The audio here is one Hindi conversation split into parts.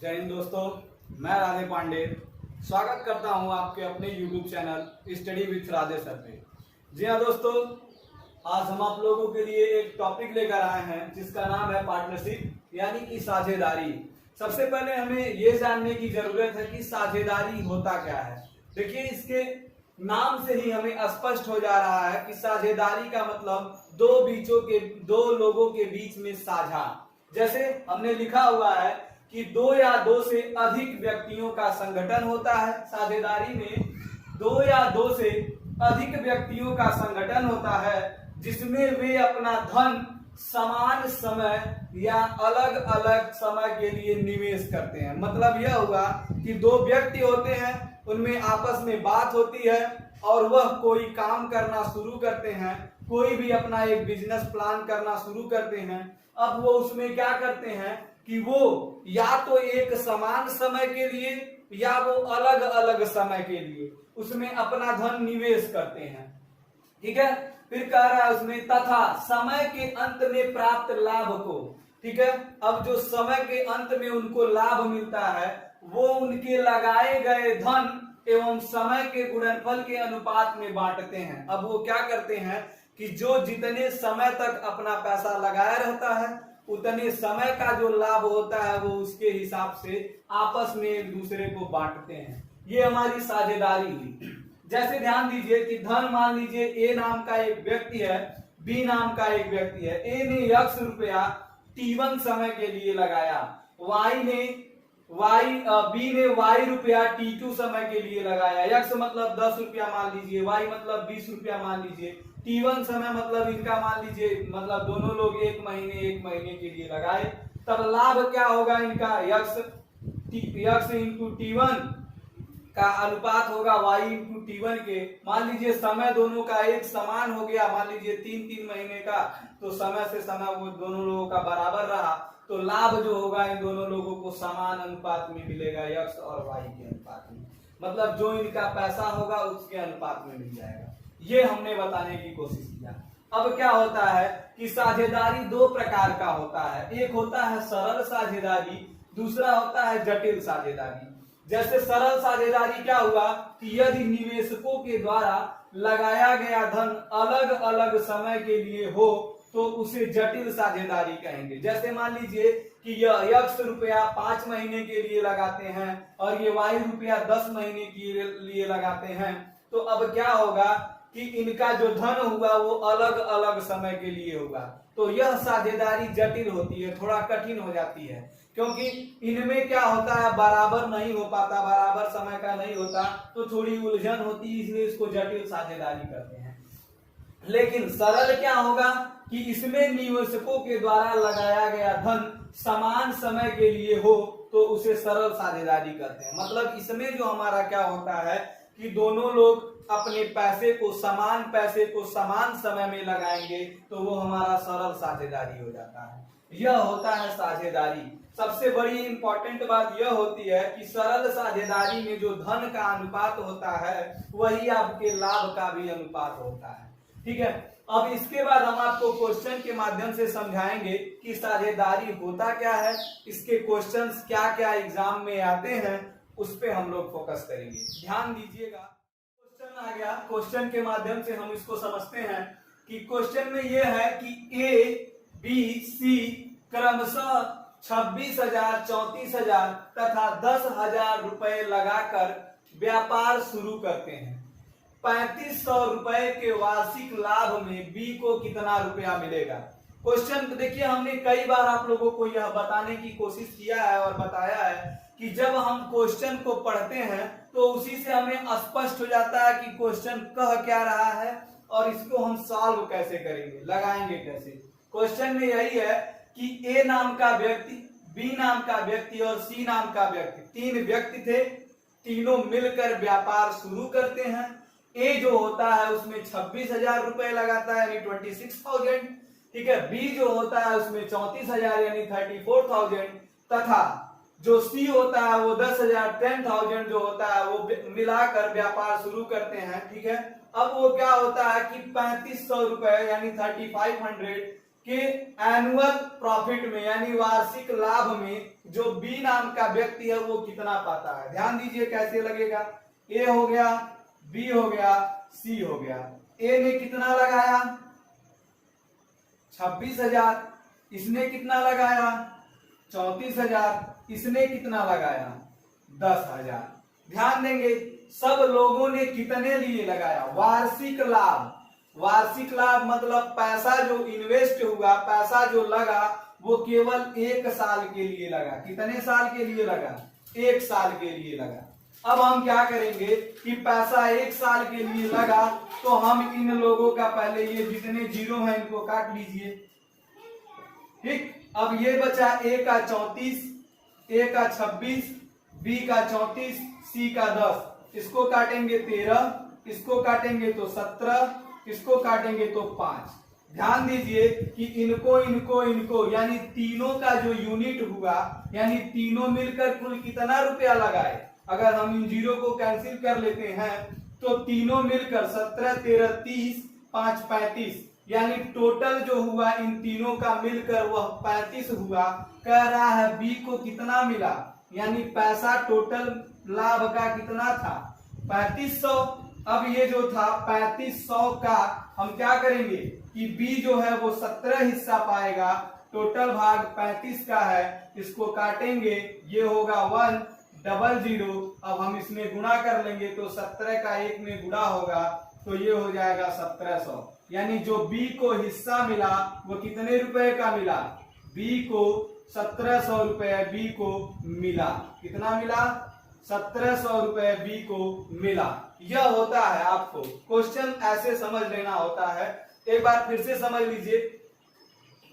जय हिंद दोस्तों, मैं राधे पांडे स्वागत करता हूं आपके अपने YouTube channel study with Radhe sir पे। जी हाँ दोस्तों, आज हम आप लोगों के लिए एक टॉपिक लेकर आए हैं जिसका नाम है पार्टनरशिप यानी कि साझेदारी। सबसे पहले हमें ये जानने की जरूरत है कि साझेदारी होता क्या है। देखिए, इसके नाम से ही हमें स्पष्ट हो जा रहा है कि साझेदारी का मतलब दो लोगों के बीच में साझा। जैसे हमने लिखा हुआ है कि दो या दो से अधिक व्यक्तियों का संगठन होता है। साझेदारी में दो या दो से अधिक व्यक्तियों का संगठन होता है जिसमें वे अपना धन समान समय या अलग अलग समय के लिए निवेश करते हैं। मतलब यह हुआ कि दो व्यक्ति होते हैं, उनमें आपस में बात होती है और वह कोई काम करना शुरू करते हैं, कोई भी अपना एक बिजनेस प्लान करना शुरू करते हैं। अब वो उसमें क्या करते हैं कि वो या तो एक समान समय के लिए या वो अलग अलग समय के लिए उसमें अपना धन निवेश करते हैं। ठीक है, फिर कह रहा है उसमें तथा समय के अंत में प्राप्त लाभ को। ठीक है, अब जो समय के अंत में उनको लाभ मिलता है वो उनके लगाए गए धन एवं समय के गुणनफल के अनुपात में बांटते हैं। अब वो क्या करते हैं कि जो जितने समय तक अपना पैसा लगाया रहता है उतने समय का जो लाभ होता है वो उसके हिसाब से आपस में एक दूसरे को बांटते हैं। ये हमारी साझेदारी हुई। जैसे ध्यान दीजिए कि धन मान लीजिए ए नाम का एक व्यक्ति है, बी नाम का एक व्यक्ति है। ए ने x रुपया t1 समय के लिए लगाया, बी ने y रुपया t2 समय के लिए लगाया। x मतलब 10 रुपया मान लीजिए, y मतलब 20 रुपया मान लीजिए, t1 समय मतलब इनका मान लीजिए, मतलब दोनों लोग एक महीने के लिए लगाए। तब लाभ क्या होगा इनका, x इंटू t1 का अनुपात होगा y इंटू t1 के। मान लीजिए समय दोनों का एक समान हो गया, मान लीजिए 3 महीने का, तो समय से समय वो दोनों लोगों का बराबर रहा, तो लाभ जो होगा इन दोनों लोगों को समान अनुपात में मिलेगा, x और y के अनुपात में। मतलब जो इनका पैसा होगा उसके अनुपात में मिल जाएगा। ये हमने बताने की कोशिश किया। अब क्या होता है कि साझेदारी दो प्रकार का होता है। एक होता है सरल साझेदारी, दूसरा होता है जटिल साझेदारी। जैसे सरल साझेदारी क्या हुआ कि यदि निवेशकों के द्वारा लगाया गया धन अलग अलग समय के लिए हो तो उसे जटिल साझेदारी कहेंगे। जैसे मान लीजिए कि यह x रुपया 5 महीने के लिए लगाते हैं और ये y रुपया 10 महीने के लिए लगाते हैं, तो अब क्या होगा कि इनका जो धन हुआ वो अलग अलग समय के लिए होगा। तो यह साझेदारी जटिल होती है, थोड़ा कठिन हो जाती है, क्योंकि इनमें क्या होता है बराबर नहीं हो पाता, बराबर समय का नहीं होता, तो थोड़ी उलझन होती है, इसलिए इसको जटिल साझेदारी कहते हैं। लेकिन सरल क्या होगा कि इसमें निवेशकों के द्वारा लगाया गया धन समान समय के लिए हो तो उसे सरल साझेदारी कहते हैं। मतलब इसमें जो हमारा क्या होता है कि दोनों लोग अपने पैसे को समान समय में लगाएंगे तो वो हमारा सरल साझेदारी हो जाता है। यह होता है साझेदारी। सबसे बड़ी इंपॉर्टेंट बात यह होती है कि सरल साझेदारी में जो धन का अनुपात होता है वही आपके लाभ का भी अनुपात होता है। ठीक है, अब इसके बाद हम आपको क्वेश्चन के माध्यम से समझाएंगे कि साझेदारी होता क्या है, इसके क्वेश्चंस क्या क्या एग्जाम में आते हैं, उस पे हम लोग फोकस करेंगे। ध्यान दीजिएगा, क्वेश्चन आ गया, क्वेश्चन के माध्यम से हम इसको समझते हैं कि क्वेश्चन में यह है कि ए बी सी क्रमशः 26,000, 34,000 तथा 10,000 रुपए लगाकर व्यापार शुरू करते हैं। 3500 रुपए के वार्षिक लाभ में बी को कितना रुपया मिलेगा। क्वेश्चन देखिए, हमने कई बार आप लोगों को यह बताने की कोशिश किया है और बताया है कि जब हम क्वेश्चन को पढ़ते हैं तो उसी से हमें स्पष्ट हो जाता है कि क्वेश्चन कह क्या रहा है और इसको हम सॉल्व कैसे करेंगे, लगाएंगे कैसे। क्वेश्चन में यही है कि ए नाम का व्यक्ति, बी नाम का व्यक्ति और सी नाम का व्यक्ति, तीन व्यक्ति थे, तीनों मिलकर व्यापार शुरू करते हैं। ए जो होता है उसमें 26,000 रुपए लगाता है यानी 26,000। ठीक है, बी जो होता है उसमें 34,000 यानी 34,000 तथा जो सी होता है वो 10,000 10,000 जो होता है वो मिलाकर व्यापार शुरू करते हैं। ठीक है, अब वो क्या होता है कि 3500 रुपए यानी 3500 कि एनुअल प्रॉफिट में यानी वार्षिक लाभ में जो बी नाम का व्यक्ति है वो कितना पाता है। ध्यान दीजिए कैसे लगेगा। ए हो गया, बी हो गया, सी हो गया। ए ने कितना लगाया 26,000, इसने कितना लगाया 34,000, इसने कितना लगाया 10,000। ध्यान देंगे सब लोगों ने कितने लिए लगाया वार्षिक लाभ। वार्षिक लाभ मतलब पैसा जो इन्वेस्ट हुआ, पैसा जो लगा वो केवल 1 साल के लिए लगा। कितने साल के लिए लगा 1 साल के लिए लगा। अब हम क्या करेंगे कि पैसा 1 साल के लिए लगा तो हम इन लोगों का पहले ये जितने जीरो हैं इनको काट लीजिए। ठीक, अब ये बचा ए का 34, ए का 26, बी का 34, सी का 10। इसको काटेंगे 13, इसको काटेंगे तो 17, इसको काटेंगे तो 5। ध्यान दीजिए कि इनको इनको इनको यानी तीनों का जो यूनिट हुआ यानी तीनों मिलकर कुल कितना रुपया लगाए। अगर हम इन जीरो को कैंसिल कर लेते हैं तो तीनों मिलकर 17, 13, 30, 5, 35 यानी टोटल जो हुआ इन तीनों का मिलकर वह 35 हुआ। कह रहा है बी को कितना मिला यानी पैसा टोटल लाभ का कितना था 3500। अब ये जो था 3500 का हम क्या करेंगे कि बी जो है वो 17 हिस्सा पाएगा। टोटल भाग 35 का है, इसको काटेंगे ये होगा 100। अब हम इसमें गुणा कर लेंगे तो 17 का 1 में गुणा होगा तो ये हो जाएगा 1700। यानी जो बी को हिस्सा मिला वो कितने रुपए का मिला बी को 1700 रुपए बी को मिला। कितना मिला 1700 रुपए बी को मिला। यह होता है आपको क्वेश्चन ऐसे समझ लेना होता है। एक बार फिर से समझ लीजिए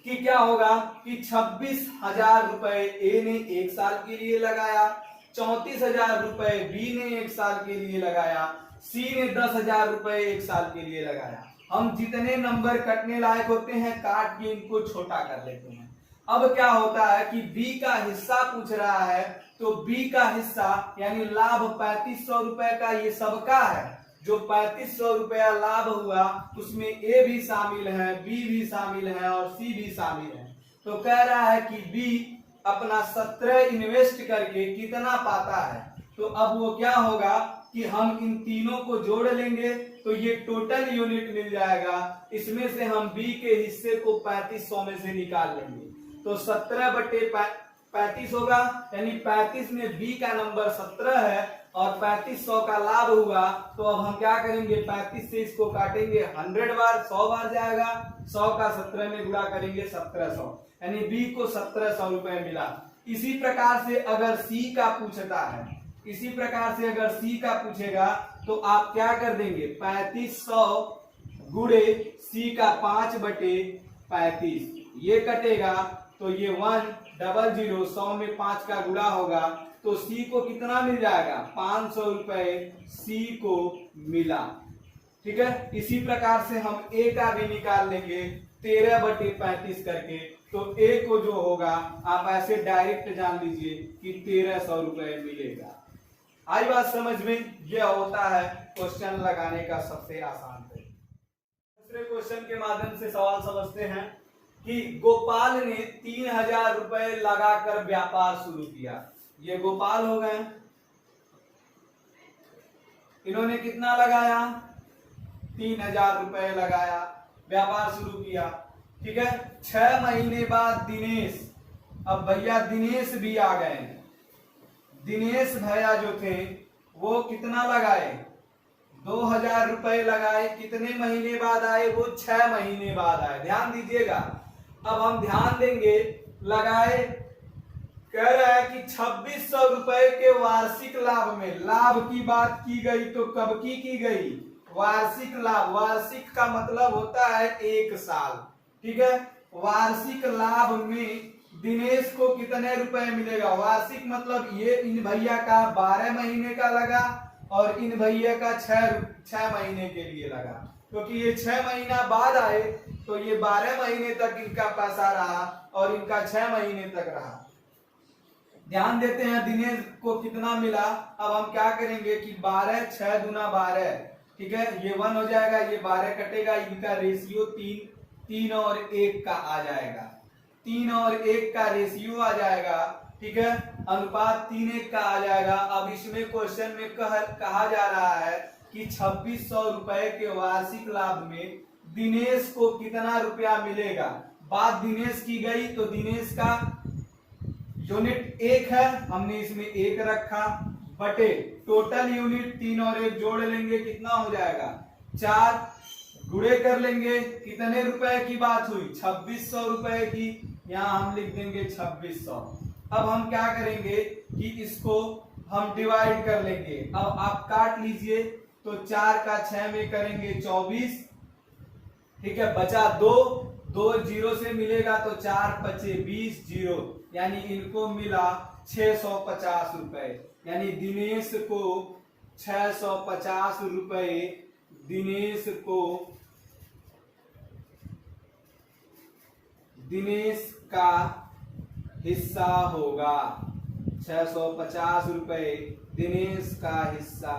कि क्या होगा कि 26,000 रुपए ए ने 1 साल के लिए लगाया, 34,000 रुपए बी ने 1 साल के लिए लगाया, सी ने 10,000 रुपए 1 साल के लिए लगाया। हम जितने नंबर कटने लायक होते हैं काट के इनको छोटा कर लेते हैं। अब क्या होता है कि बी का हिस्सा पूछ रहा है तो बी का हिस्सा यानी लाभ 3500 रुपए का ये सबका है। जो 3500 रुपया लाभ हुआ उसमें ए भी शामिल है, बी भी शामिल है और सी भी शामिल है। तो कह रहा है कि बी अपना 17 इन्वेस्ट करके कितना पाता है। तो अब वो क्या होगा कि हम इन तीनों को जोड़ लेंगे तो ये टोटल यूनिट मिल जाएगा। इसमें से हम बी के हिस्से को 3500 में से निकाल लेंगे तो 17 बटे 35 होगा यानी 35 में बी का नंबर 17 है और 3500 का लाभ हुआ। तो अब हम क्या करेंगे 35 से इसको काटेंगे 100 बार, 100 बार जाएगा। 100 का 17 में गुणा करेंगे 1700 यानी बी को 1700 रुपए मिला। इसी प्रकार से अगर सी का पूछता है, इसी प्रकार से अगर सी का पूछेगा तो आप क्या कर देंगे 3500 गुणे सी का 5 बटे 35 ये कटेगा तो ये 100। 100 में 5 का गुणा होगा तो सी को कितना मिल जाएगा 500 रुपए सी को मिला। ठीक है, इसी प्रकार से हम ए का भी निकाल लेंगे 13 बटे 35 करके। तो ए को जो होगा आप ऐसे डायरेक्ट जान लीजिए कि 1300 रुपए मिलेगा। आई बात समझ में। यह होता है क्वेश्चन लगाने का सबसे आसान तरीका। दूसरे क्वेश्चन के माध्यम से सवाल समझते हैं कि गोपाल ने 3000 रुपए लगाकर व्यापार शुरू किया। ये गोपाल हो गए, इन्होंने कितना लगाया 3000 रुपए लगाया, व्यापार शुरू किया। ठीक है, 6 महीने बाद दिनेश, अब भैया दिनेश भी आ गए। दिनेश भैया जो थे वो कितना लगाए 2000 रुपए लगाए। कितने महीने बाद आए वो 6 महीने बाद आए। ध्यान दीजिएगा, अब हम ध्यान देंगे लगाए। कह रहा है कि 2600 रुपए के वार्षिक लाभ में, लाभ की बात की गई तो कब की गई वार्षिक लाभ। वार्षिक का मतलब होता है 1 साल। ठीक है, वार्षिक लाभ में दिनेश को कितने रुपए मिलेगा। वार्षिक मतलब ये इन भैया का 12 महीने का लगा और इन भैया का 6 महीने के लिए लगा, क्योंकि ये 6 महीना बाद आए तो ये 12 महीने तक इनका पैसा रहा और इनका 6 महीने तक रहा। ध्यान देते हैं दिनेश को कितना मिला। अब हम क्या करेंगे कि 12 6 दूना 12, ठीक है, ये 1 हो जाएगा, ये 12 कटेगा, इनका रेशियो 3 3 और 1 का आ जाएगा, 3 और 1 का रेशियो आ जाएगा, ठीक है, अनुपात 3:1 का आ जाएगा। अब इसमें क्वेश्चन में कहा जा रहा है कि 2600 रुपए के वार्षिक लाभ में दिनेश को कितना रुपया मिलेगा। बात दिनेश की गई तो दिनेश का यूनिट 1 है, हमने इसमें 1 रखा, बटे टोटल यूनिट 3 और 1 जोड़ लेंगे, कितना हो जाएगा 4, गुणे कर लेंगे, कितने रुपए की बात हुई 2600 रुपए की, यहाँ हम लिख देंगे 2600। अब हम क्या करेंगे कि इसको हम डिवाइड कर लेंगे। अब आप काट लीजिए, तो 4 का 6 में करेंगे 24, ठीक है, बचा 2 जीरो से मिलेगा तो 4 बचे 20 जीरो, यानी इनको मिला 650 रुपए, यानी दिनेश को 650 रुपए दिनेश का हिस्सा होगा, 650 रुपए दिनेश का हिस्सा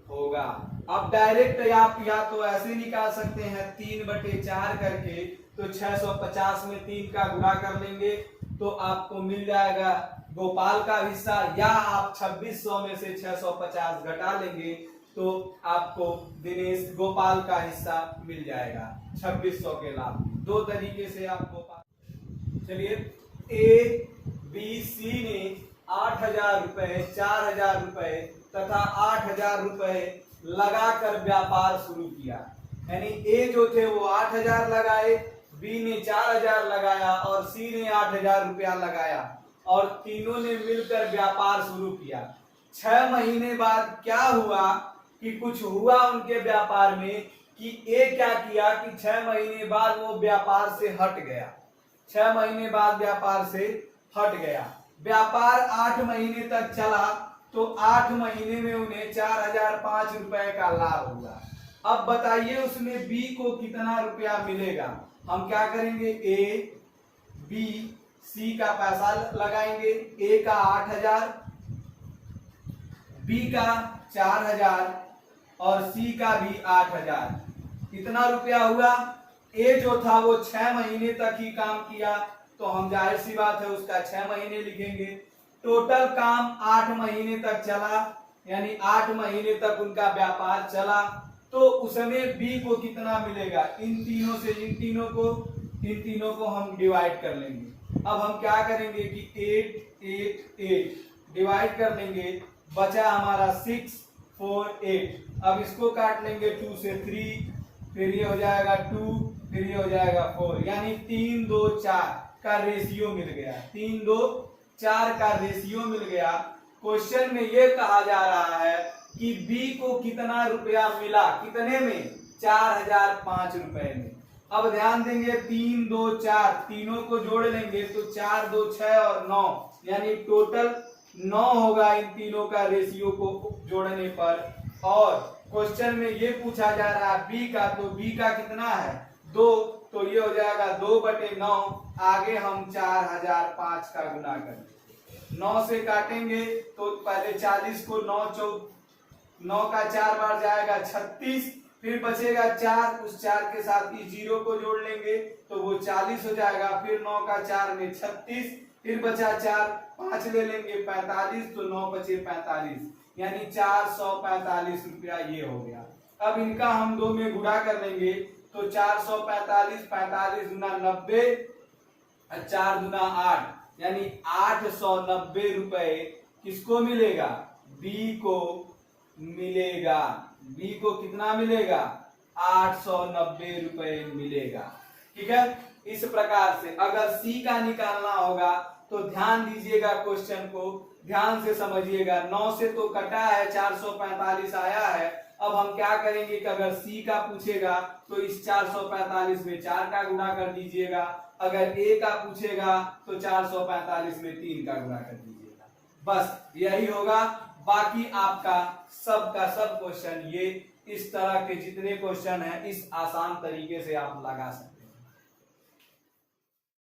होगा। अब डायरेक्ट आप या तो ऐसे निकाल सकते हैं 3/4 करके, तो 650 में 3 का गुणा कर लेंगे तो आपको मिल जाएगा गोपाल का हिस्सा, या आप 2600 में से 650 घटा लेंगे तो आपको दिनेश गोपाल का हिस्सा मिल जाएगा 2600 के लाभ। 2 तरीके से आप गोपाल। चलिए, ए बी सी ने 8000 रुपए, 4000 रुपए तथा 8000 रुपए लगाकर व्यापार शुरू किया। यानी ए जो थे वो 8000 लगाए, बी ने 4000 लगाया और सी ने 8000 रुपया लगाया, और तीनों ने मिलकर व्यापार शुरू किया। 6 महीने बाद क्या हुआ कि कुछ हुआ उनके व्यापार में कि ए क्या किया कि 6 महीने बाद वो व्यापार से हट गया, 6 महीने बाद व्यापार से हट गया। व्यापार 8 महीने तक चला तो 8 महीने में उन्हें 4005 रुपए का लाभ हुआ। अब बताइए उसमें बी को कितना रुपया मिलेगा। हम क्या करेंगे, ए बी सी का पैसा लगाएंगे, ए का 8000, बी का 4000 और सी का भी 8000। कितना रुपया हुआ। ए जो था वो 6 महीने तक ही काम किया, तो हम जाहिर सी बात है उसका 6 महीने लिखेंगे। टोटल काम 8 महीने तक चला, यानी 8 महीने तक उनका व्यापार चला, तो उसमें बी को कितना मिलेगा। इन तीनों से इन तीनों को हम डिवाइड कर लेंगे। अब हम क्या करेंगे कि 8 8 8 डिवाइड कर लेंगे, बचा हमारा 6 4 8। अब इसको काट लेंगे 2 से 3, फिर ये हो जाएगा 2, फिर ये हो जाएगा 4, यानी 3 2 4 का रेशियो मिल गया, 3 2 4 का रेशियो मिल गया। क्वेश्चन में ये कहा जा रहा है कि बी को कितना रुपया मिला, कितने में 4005 रुपए में। अब ध्यान देंगे 3 2 4 तीनों को जोड़ लेंगे तो 4 2 6 और 9, यानी टोटल 9 होगा इन तीनों का रेशियो को जोड़ने पर। और क्वेश्चन में ये पूछा जा रहा है बी का, तो बी का कितना है 2, तो ये हो जाएगा 2/9। आगे हम 4005 का गुना करेंगे, 9 से काटेंगे तो पहले 40 को 9 का 4 बार जाएगा 36, फिर बचेगा 4, उस 4 के साथ ही 0 को जोड़ लेंगे तो वो 40 हो जाएगा। फिर 9 का 4 में 36, फिर बचा 4, 5 ले लेंगे 45, तो 9 बचे 45, यानी 445 रुपया ये हो गया। अब इनका हम 2 में गुणा कर लेंगे तो 445, 45 गुना 90, 4 गुना 8, यानी 890 रुपए किसको मिलेगा, बी को मिलेगा। बी को कितना मिलेगा, 890 रुपए मिलेगा। ठीक है, इस प्रकार से अगर सी का निकालना होगा तो ध्यान दीजिएगा, क्वेश्चन को ध्यान से समझिएगा। 9 से तो कटा है, 445 आया है। अब हम क्या करेंगे कि अगर सी का पूछेगा तो इस 445 में 4 का गुणा कर दीजिएगा, अगर ए का पूछेगा तो 445 में 3 का गुणा कर दीजिएगा। बस यही होगा। बाकी आपका सब का सब क्वेश्चन ये इस तरह के जितने क्वेश्चन है इस आसान तरीके से आप लगा सकते हैं।